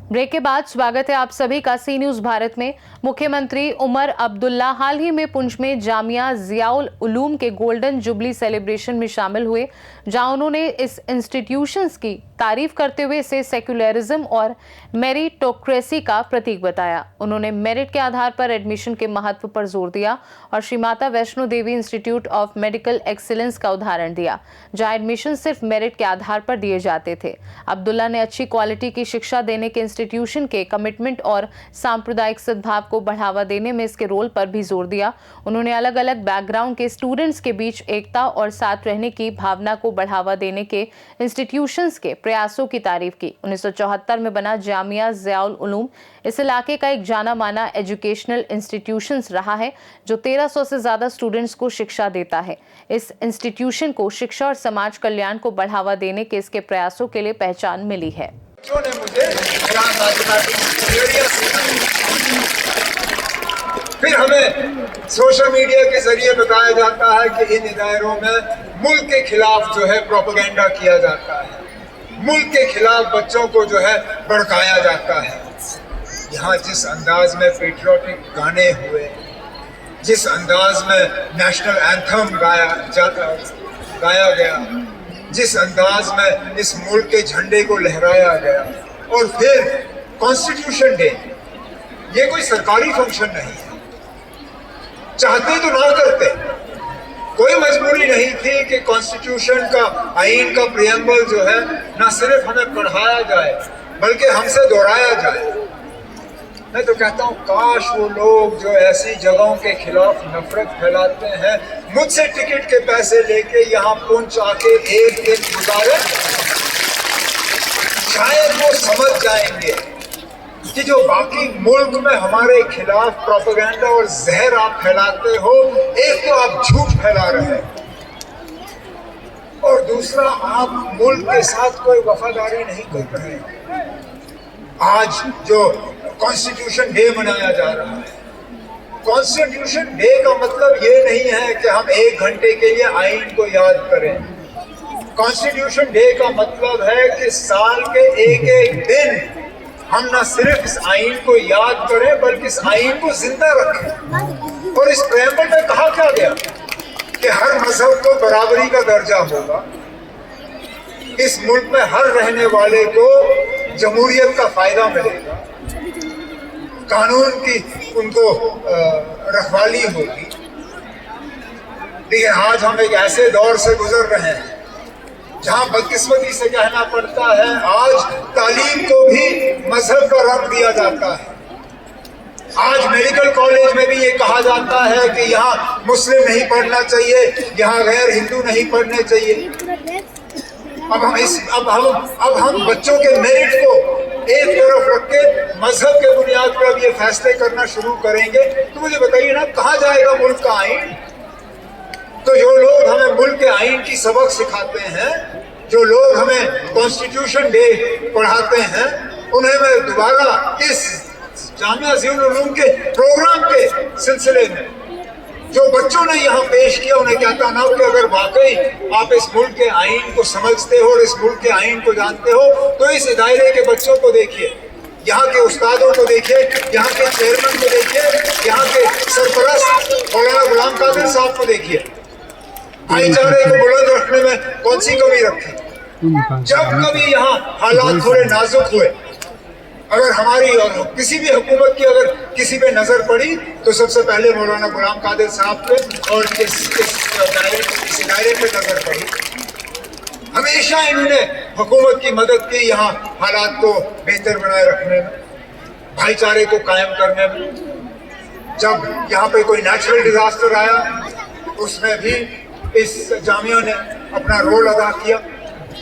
Break के बाद स्वागत है आप सभी का सी न्यूज भारत में। मुख्यमंत्री उमर अब्दुल्ला हाल ही में पुंछ में जामिया जियाउल उलूम के गोल्डन जुबली सेलिब्रेशन में शामिल हुए, जहां उन्होंने इस इंस्टीट्यूशंस की तारीफ करते हुए इसे सेक्युलरिज्म और मेरिटोक्रेसी का प्रतीक बताया। उन्होंने मेरिट के आधार पर एडमिशन के महत्व पर जोर दिया और Shri Mata Vaishno Devi institute of medical excellence का उदाहरण दिया, जहां एडमिशन सिर्फ मेरिट के आधार पर दिए जाते थे। अब्दुल्ला ने अच्छी क्वालिटी की शिक्षा देने के इंस्टीट्यूशन के कमिटमेंट और सांप्रदायिक सद्भाव को बढ़ावा देने में इसके रोल पर भी जोर दिया। उन्होंने अलग अलग बैकग्राउंड के स्टूडेंट्स के बीच एकता और साथ रहने की भावना को बढ़ावा देने के इंस्टीट्यूशंस के प्रयासों की तारीफ की। 1974 में बना जामिया जियाउल उलूम इस इलाके का एक जाना माना एजुकेशनल इंस्टीट्यूशंस रहा है, जो 1300 से ज्यादा स्टूडेंट्स को शिक्षा देता है। इस इंस्टीट्यूशन को शिक्षा और समाज कल्याण को बढ़ावा देने के इसके प्रयासों के लिए पहचान मिली है। फिर हमें सोशल मीडिया के जरिए बताया जाता है कि इन इदारों में मुल्क के खिलाफ जो है प्रोपेगेंडा किया जाता है, मुल्क के खिलाफ बच्चों को जो है भड़काया जाता है। यहाँ जिस अंदाज में पेट्रियोटिक गाने हुए, जिस अंदाज में नेशनल एंथम गाया गया, जिस अंदाज में इस मुल्क के झंडे को लहराया गया, और फिर कॉन्स्टिट्यूशन डे, ये कोई सरकारी फंक्शन नहीं है। चाहते तो ना करते, कोई मजबूरी नहीं थी कि कॉन्स्टिट्यूशन का आईन का प्रियम्बल जो है ना सिर्फ हमें पढ़ाया जाए बल्कि हमसे दोहराया जाए। मैं तो कहता हूँ काश वो लोग जो ऐसी जगहों के खिलाफ नफरत फैलाते हैं मुझसे टिकट के पैसे लेके यहाँ पुंछ आके एक दिन गुजारे, शायद वो समझ जाएंगे कि जो बाकी मुल्क में हमारे खिलाफ प्रोपेगेंडा और जहर आप फैलाते हो, एक तो आप झूठ फैला रहे हैं और दूसरा आप मुल्क के साथ कोई वफादारी नहीं कर रहे। आज जो कॉन्स्टिट्यूशन डे मनाया जा रहा है, कॉन्स्टिट्यूशन डे का मतलब ये नहीं है कि हम 1 घंटे के लिए आईन को याद करें। कॉन्स्टिट्यूशन डे का मतलब है कि साल के एक दिन हम न सिर्फ इस आईन को याद करें बल्कि इस आईन को जिंदा रखें। और इस प्रेम्बल में कहा क्या गया कि हर मजहब को बराबरी का दर्जा होगा, इस मुल्क में हर रहने वाले को जमहूरियत का फायदा मिलेगा, कानून की उनको रखवाली होगी। लेकिन आज हम एक ऐसे दौर से गुजर रहे हैं जहां बदकिस्मती से कहना पड़ता है आज तालीम को भी मजहब का रंग दिया जाता है। आज मेडिकल कॉलेज में भी ये कहा जाता है कि यहाँ मुस्लिम नहीं पढ़ना चाहिए, यहाँ गैर हिंदू नहीं पढ़ने चाहिए। अब हम बच्चों के मेरिट को एक तरफ रख के मजहब के बुनियाद पर अब ये फैसले करना शुरू करेंगे, तो मुझे बताइए ना कहाँ जाएगा मुल्क का आईन? तो जो लोग हमें मुल्क के आईन की सबक सिखाते हैं, जो लोग हमें कॉन्स्टिट्यूशन डे पढ़ाते हैं, उन्हें मैं दोबारा इस जामिया जियाउल उलूम के प्रोग्राम के सिलसिले में जो बच्चों ने यहाँ पेश किया, उन्हें कहता ना कि अगर वाकई आप इस मुल्क के आईन को समझते हो और इस मुल्क के आईन को जानते हो तो इस दायरे के बच्चों को देखिए, यहाँ के उस्तादों को देखिए, यहाँ के चेयरमैन को देखिए, यहाँ के सरपरस्त मौलाना गुलाम कादिर साहब को देखिए। भाईचारे को बुलंद रखने में कौन सी कमी रखी? जब कभी यहाँ हालात थोड़े नाजुक हुए, अगर हमारी और किसी भी हुकूमत की अगर किसी पे नजर पड़ी तो सबसे पहले मौलाना गुलाम कादिर साहब पे और इस दायरे पे नजर पड़ी। हमेशा इन्होंने हुकूमत की मदद की यहाँ हालात को बेहतर बनाए रखने में, भाईचारे को कायम करने में। जब यहाँ पे कोई नेचुरल डिजास्टर आया उसमें भी इस जामिया ने अपना रोल अदा किया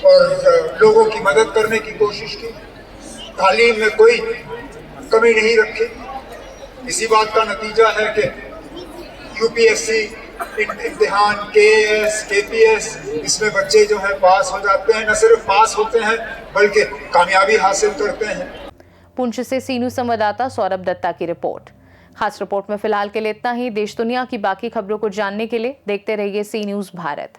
और लोगों की मदद करने की कोशिश की। तालीम में कोई कमी नहीं रखी। इसी बात का नतीजा है कि यूपीएससी इम्तिहान, केएस, केपीएस, इसमें बच्चे जो है पास हो जाते हैं, न सिर्फ पास होते हैं बल्कि कामयाबी हासिल करते हैं। पुंछ से सीनू संवाददाता सौरभ दत्ता की रिपोर्ट। खास रिपोर्ट में फिलहाल के लिए इतना ही। देश दुनिया की बाकी खबरों को जानने के लिए देखते रहिए सी न्यूज़ भारत।